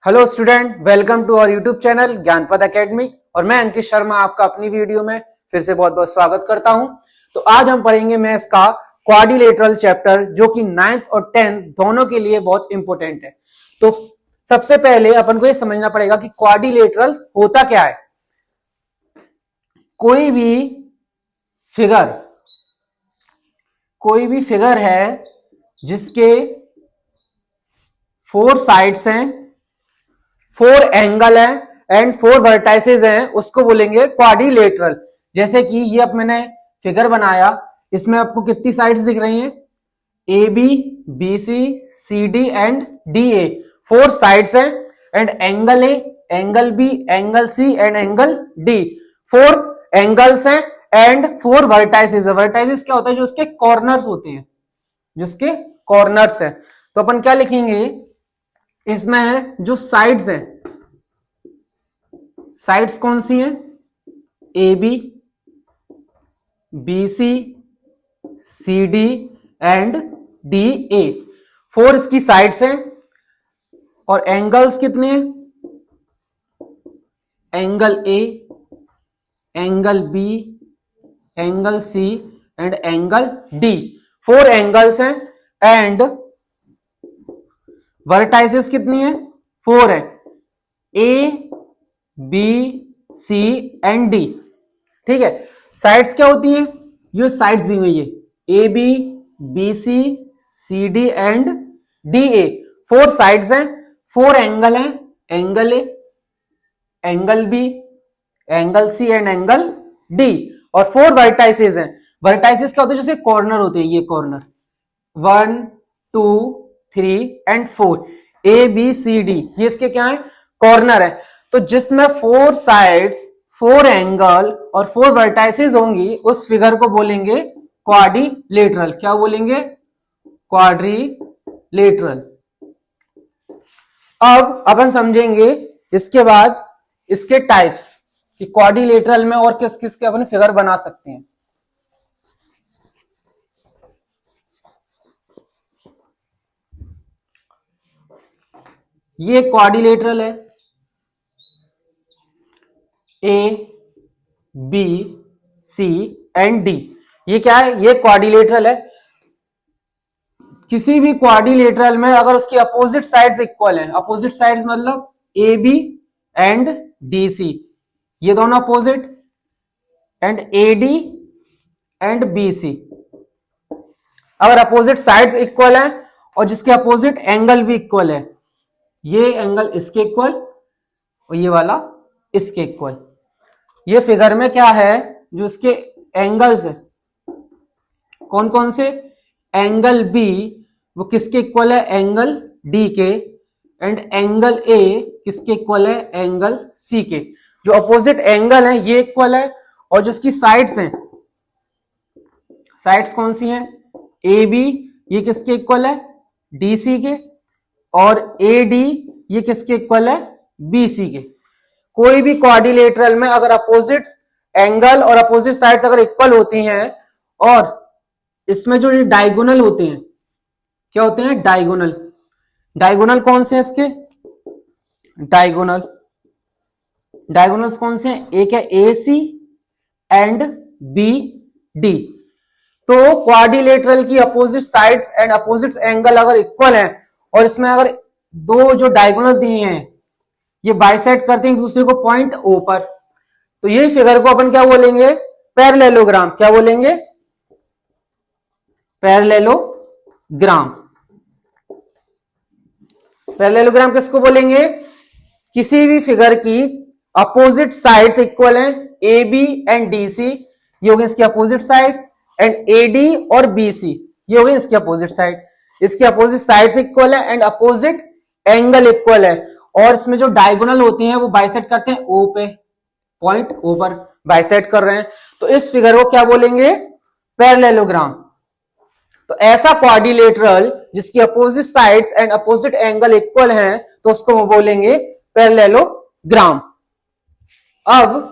Hello student, welcome to our YouTube channel Gyanpad Academy. और मैं अंकित शर्मा आपका अपनी वीडियो में फिर से बहुत बहुत स्वागत करता हूं। तो आज हम पढ़ेंगे मैथ्स का क्वाड्रिलेटरल चैप्टर, जो कि 9th और 10th दोनों के लिए बहुत इंपॉर्टेंट है। तो सबसे पहले अपन को यह समझना पड़ेगा कि क्वाड्रिलेटरल होता क्या है। कोई भी फिगर है जिसके 4 साइड्स हैं, 4 एंगल हैं एंड 4 वर्टाइसेस हैं, उसको बोलेंगे क्वाड्रिलेटरल। जैसे कि ये अब मैंने फिगर बनाया, इसमें आपको कितनी साइड्स दिख रही हैं? A B, B C, C D and D A, 4 sides हैं। And angle A, angle B, angle C and angle D, 4 angles हैं एंड 4 वर्टाइसेस। वर्टाइसेस क्या होता है? जो उसके कॉर्नर्स होते हैं, जिसके कॉर्नर्स है। तो अपन क्या लिखेंगे इसमें? जो साइड्स हैं, साइड्स कौन सी हैं? A B, B C, C D and D A, 4 इसकी साइड्स हैं। और एंगल्स कितने हैं? Angle A, angle B, angle C and angle D, 4 angles हैं। एंड वर्टाइसेस कितनी है? 4 है, A B C and D. ठीक है। साइड्स क्या होती हैं? ये साइड्स दी हुई है, A B C, C D and D A, 4 sides हैं, 4 एंगल हैं, angle A, angle B, angle C and angle D, और 4 वर्टाइसेस हैं। वर्टाइसेस क्या होते हैं? जैसे कॉर्नर होते हैं, ये corner 1 2 3 and 4, A B C D, ये इसके क्या है? कॉर्नर है। तो जिसमें 4 साइड्स, 4 एंगल और 4 वर्टाइसेस होंगी, उस फिगर को बोलेंगे क्वाड्रिलेटरल। क्या बोलेंगे? क्वाड्रिलेटरल। अब अपन समझेंगे इसके बाद इसके टाइप्स, कि क्वाड्रिलेटरल में और किस किस के अपन फिगर बना सकते हैं। ये क्वाड्रिलेटरल है, A B C and D, ये क्या है? ये क्वाड्रिलेटरल है। किसी भी क्वाड्रिलेटरल में अगर उसकी अपोजिट साइड्स इक्वल हैं, अपोजिट साइड्स मतलब A B and D C, ये दोनों opposite, and A D and B C, अगर अपोजिट साइड्स इक्वल हैं और जिसके अपोजिट एंगल भी इक्वल है, ये एंगल इसके इक्वल और ये वाला इसके इक्वल। ये फिगर में क्या है? जो इसके एंगल्स है, कौन कौन से? एंगल बी वो किसके इक्वल है? एंगल डी के। एंड एंगल ए किसके इक्वल है? एंगल सी के। जो अपोजिट एंगल है ये इक्वल है, और जिसकी साइड्स हैं, साइड्स कौन सी हैं? ए बी ये किसके इक्वल है? डी सी के। और ए डी ये किसके इक्वल है? बी सी के। कोई भी क्वाड्रिलेटरल में अगर अपोजिट एंगल और अपोजिट साइड्स अगर इक्वल होती हैं, और इसमें जो ये डायगोनल होते हैं, क्या होते हैं? डायगोनल। डायगोनल कौन से हैं इसके? डायगोनल्स कौन से हैं? एक है ए सी एंड बी डी। तो क्वाड्रिलेटरल की opposite sides and opposite angle अगर इक्वल हैं, और इसमें अगर दो जो डायगोनल दिए हैं ये बाइसेक्ट करते हैं एक दूसरे को पॉइंट ओ पर, तो ये फिगर को अपन क्या बोलेंगे? पैरेललोग्राम। क्या बोलेंगे? पैरेललोग्राम। पैरेललोग्राम किसको बोलेंगे? किसी भी फिगर की अपोजिट साइड्स इक्वल हैं, A B and D C, ये होगी इसकी opposite side, and A D और बी सी ये होगी इसकी अपोजिट साइड। इसकी अपोजिट साइड्स इक्वल है एंड अपोजिट एंगल इक्वल है, और इसमें जो डायगोनल होती हैं वो बाइसेक्ट करते हैं ओ पे, पॉइंट ओ पर बाइसेक्ट कर रहे हैं। तो इस फिगर को क्या बोलेंगे? पैरेललोग्राम। तो ऐसा क्वाड्रिलेटरल जिसकी opposite sides and opposite angle equal हैं, तो उसको वो बोलेंगे पैरेललोग्राम। अब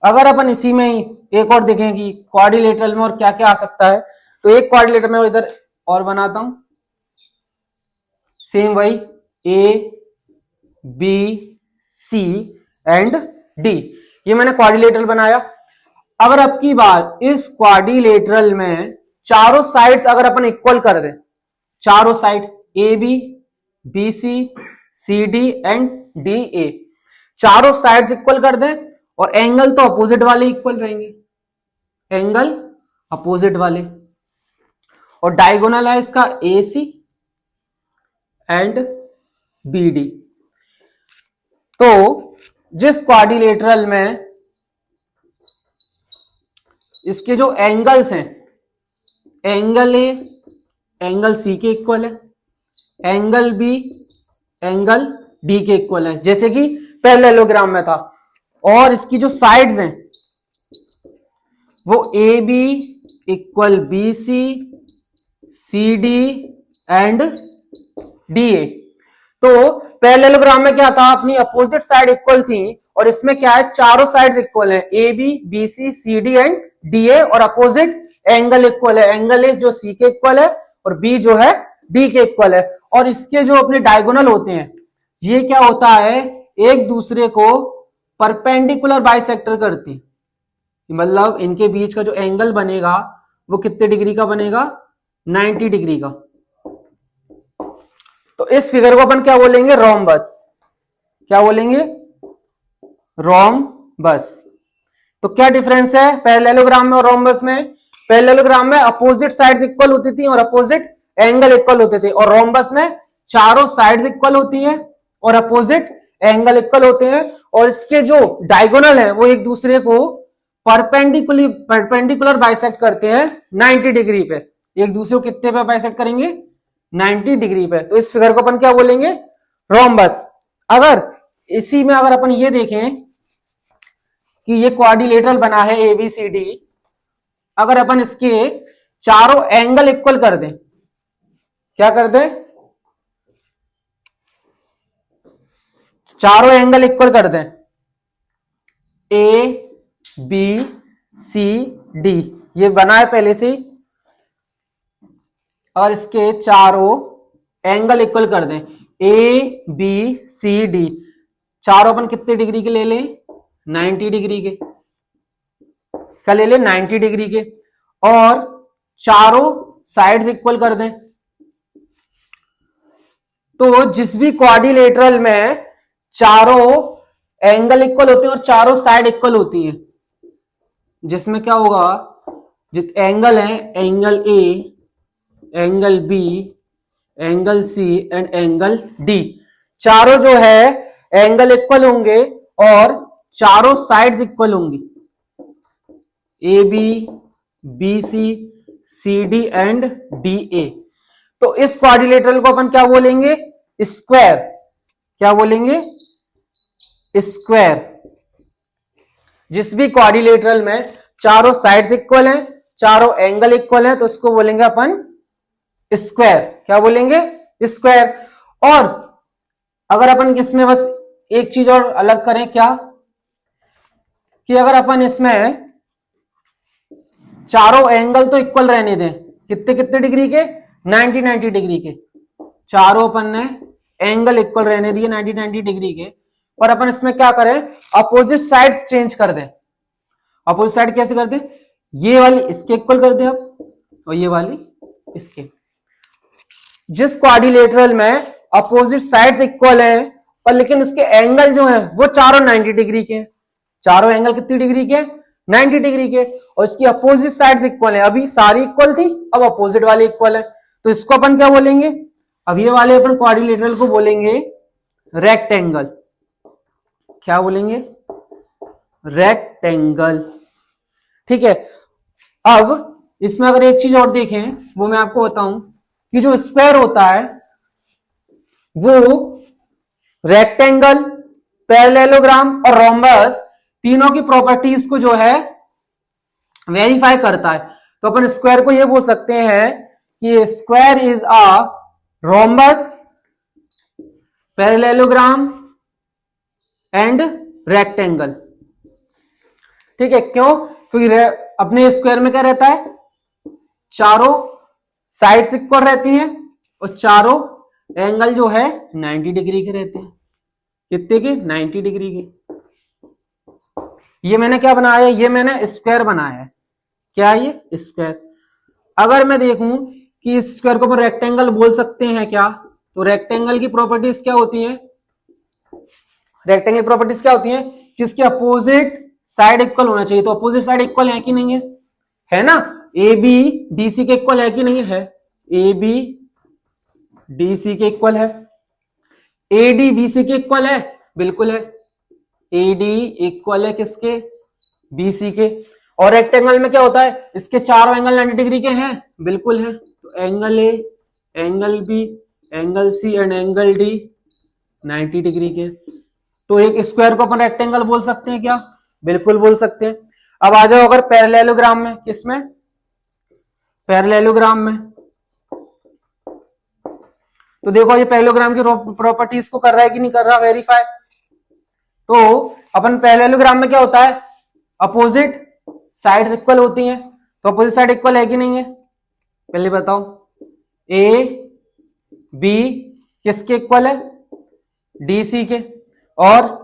अगर अपन इसी में ही एक और देखें कि क्वाड्रिलेटरल में और क्या क्या आ सकता है, तो एक क्वाड्रिलेटरल में इधर और बनाता हूं, सेम वही A B C and D, ये मैंने क्वाड्रिलेटरल बनाया। अगर अब की बार इस क्वाड्रिलेटरल में चारों साइड्स अगर अपन इक्वल कर दें, चारों side A B C D and D A, चारों साइड्स इक्वल कर दें और एंगल तो अपोजिट वाले इक्वल रहेंगे, एंगल अपोजिट वाले, और डायगोनल है इसका ए सी एंड बी डी। तो जिस क्वाड्रिलेटरल में इसके जो एंगल्स हैं, एंगल ए एंगल सी के इक्वल है, एंगल बी एंगल डी के इक्वल है, जैसे कि पैरेललोग्राम में था, और इसकी जो साइड्स हैं वो A B equal B C D and D A. तो पैरेललोग्राम में क्या था, अपनी अपोजिट साइड इक्वल थी, और इसमें क्या है, चारों साइड्स इक्वल है, A B C D and D A, और अपोजिट एंगल इक्वल है, एंगल ए जो सी के इक्वल है और बी जो है डी के इक्वल है। और इसके जो अपने डायगोनल होते हैं, ये क्या होता है, एक दूसरे को परपेंडिकुलर बाइसेक्टर करती, मतलब इनके बीच का जो एंगल बनेगा वो कितने डिग्री का बनेगा, 90 डिग्री का। तो इस फिगर को अपन क्या बोलेंगे, रोम्बस। क्या बोलेंगे, रोम्बस। तो क्या डिफरेंस है पैरेललोग्राम में और रोम्बस में? पैरेललोग्राम में अपोजिट साइड्स इक्वल होती थी और अपोजिट एंगल इक्वल होते थे, और रोम्बस में चारों साइड्स इक्वल होती हैं और अपोजिट एंगल इक्वल होते हैं, और इसके जो डायगोनल है वो एक दूसरे को परपेंडिकुलर बाइसेक्ट करते हैं 90 डिग्री पे। एक दूसरे को कितने पे बाइसेक्ट करेंगे, 90 डिग्री पे। तो इस फिगर को अपन क्या बोलेंगे, रोम्बस। अगर इसी में अगर अपन ये देखें कि ये क्वाड्रिलेटरल बना है ए बी सी डी, अगर अपन इसके चारों एंगल इक्वल कर दें, क्या कर दें, चारों एंगल इक्वल कर दें, ए बी सी डी, ये बना है पहले से ही, और इसके चारों एंगल इक्वल कर दें, ए बी सी डी, चारों अपन कितने डिग्री के ले लें, 90 डिग्री के, क्या ले लें, 90 डिग्री के, और चारों साइड्स इक्वल कर दें। तो जिस भी क्वाड्रिलेटरल में चारों एंगल इक्वल होते हैं और चारों साइड इक्वल होती हैं, जिसमें क्या होगा, जो एंगल है, angle A angle B angle C and angle D, चारों जो है एंगल इक्वल होंगे और चारों साइड्स इक्वल होंगी, A B C D and D A. तो इस क्वाड्रिलेटरल को अपन क्या बोलेंगे, स्क्वायर। क्या बोलेंगे, स्क्वायर। जिस भी क्वाड्रिलेटरल में चारों साइड्स इक्वल हैं, चारों एंगल इक्वल हैं, तो इसको बोलेंगे अपन स्क्वायर। क्या बोलेंगे, स्क्वायर। और अगर अपन इसमें बस एक चीज और अलग करें, क्या कि अगर अपन इसमें चारों एंगल तो इक्वल रहने दें, कितने कितने डिग्री के, 90 डिग्री के, चारों अपन ने एंगल इक्वल रहने दिए 90 डिग्री के, पर अपन इसमें क्या करें, अपोजिट साइड्स चेंज कर दें। अपोजिट साइड कैसे कर दें, ये वाली इसके इक्वल कर दें अब, और ये वाली इसके। जिस क्वाड्रिलेटरल में अपोजिट साइड्स इक्वल है पर लेकिन उसके एंगल जो है वो चारों 90 डिग्री के, चारों एंगल कितनी डिग्री के, 90 डिग्री के, और इसकी अपोजिट साइड्स इक्वल है, अभी सारी इक्वल थी, अब अपोजिट वाली इक्वल है, तो इसको अपन क्या बोलेंगे, अब ये वाले अपन क्वाड्रिलेटरल को बोलेंगे रेक्टेंगल। क्या बोलेंगे, रेक्टेंगल। ठीक है। अब इसमें अगर एक चीज और देखें, वो मैं आपको बताऊं कि जो स्क्वायर होता है वो रेक्टेंगल, पैरेललोग्राम और रोम्बस तीनों की प्रॉपर्टीज को जो है वेरीफाई करता है। तो अपन स्क्वायर को ये बोल सकते हैं कि square is a rhombus, parallelogram and rectangle. ठीक है, क्यों, क्योंकि अपने स्क्वायर में क्या रहता है, चारों साइड्स इक्वल रहती हैं और चारों एंगल जो है 90 डिग्री के रहते हैं। कितने के? 90 डिग्री के। ये मैंने क्या बनाया है? ये मैंने स्क्वायर बनाया है। क्या है ये? स्क्वायर। अगर मैं देखूं कि इस स्क्वायर को अपन रेक्टेंगल बोल सकते हैं क्या, तो रेक्टेंगल की प्रॉपर्टीज क्या होती हैं? रेक्टेंगल प्रॉपर्टीज क्या होती हैं? जिसके अपोजिट साइड इक्वल होना चाहिए। तो अपोजिट साइड इक्वल है कि नहीं है? है ना? ए बी डी सी के इक्वल है कि नहीं है? ए बी डी सी के इक्वल है। ए डी बी सी के इक्वल है? बिल्कुल है। ए डी इक्वल है किसके? बी सी के। और रेक्टेंगल में क्या होता है? इसके चारों एंगल 90 डिग्री के हैं? बिल्कुल है। तो angle A, angle B, angle C and angle D 90 degree के। तो एक स्क्वायर को अपन रेक्टेंगल बोल सकते हैं क्या? बिल्कुल बोल सकते हैं। अब आ जाओ अगर पैरेललोग्राम में। किसमें? पैरेललोग्राम में। तो देखो ये पैरेललोग्राम की प्रॉपर्टीज को कर रहा है कि नहीं कर रहा वेरीफाई। तो अपन पैरेललोग्राम में क्या होता है? अपोजिट साइड इक्वल होती हैं। तो अपोजिट साइड इक्वल है कि नहीं है? पहले बताओ। ए बी किसके इक्वल है? डी सी के। और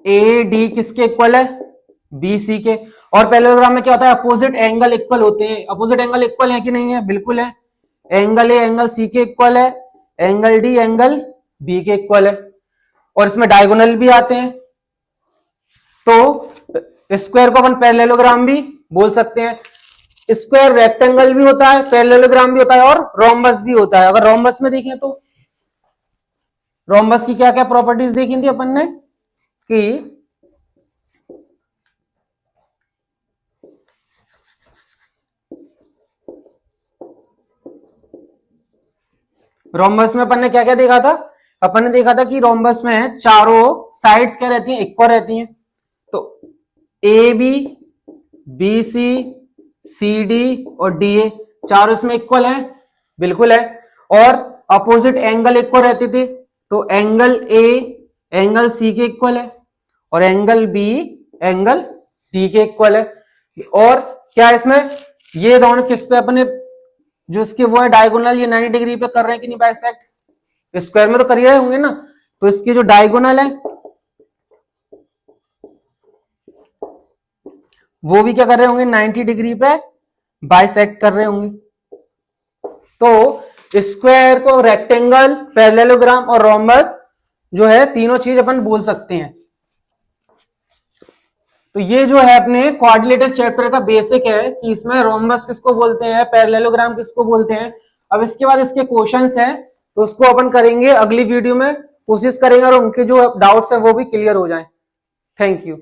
ए डी किसके इक्वल है? बी सी के। और पैरेललोग्राम में क्या होता है? अपोजिट एंगल इक्वल होते हैं। अपोजिट एंगल इक्वल है कि नहीं है? बिल्कुल है। एंगल ए एंगल सी के इक्वल है, एंगल डी एंगल बी के इक्वल है। और इसमें डायगोनल भी आते हैं। तो स्क्वायर को अपन पैरेललोग्राम भी बोल सकते हैं। स्क्वायर रेक्टेंगल भी होता है, पैरेललोग्राम भी होता है और रोम्बस भी होता है। अगर रोम्बस में देखें तो रोम्बस की क्या क्या प्रॉपर्टीज देखी थी अपन ने कि रोम्बस में अपन ने क्या क्या देखा था? अपन ने देखा था कि रोम्बस में चारों साइड्स क्या रहती हैं? इक्वल रहती हैं। तो A B B C C D और डी ए चारों इसमें इक्वल हैं? बिल्कुल है। और अपोजिट एंगल इक्वल रहते थे। तो एंगल ए एंगल सी के इक्वल है और एंगल बी एंगल डी के इक्वल है। और क्या इसमें ये दोनों किस पे अपने जो इसके वो है डायगोनल, ये 90 डिग्री पे कर रहे हैं कि नहीं बाइसेक्ट? स्क्वायर में तो कर ही रहे होंगे ना। तो इसके जो डायगोनल है वो भी क्या कर रहे होंगे? 90 डिग्री पे बाइसेक्ट कर रहे होंगे। तो स्क्वायर को रेक्टेंगल, पैरेललोग्राम और रोम्बस जो है तीनों चीज अपन बोल सकते हैं। तो ये जो है अपने क्वाड्रिलेटरल चैप्टर का बेसिक है कि इसमें रोम्बस किसको बोलते हैं, पैरेललोग्राम किसको बोलते हैं। अब इसके बाद इसके क्वेश्चंस हैं तो उसको अपन करेंगे अगली वीडियो में, कोशिश करेंगे और उनके जो डाउट्स हैं वो भी क्लियर हो जाएं। Thank you.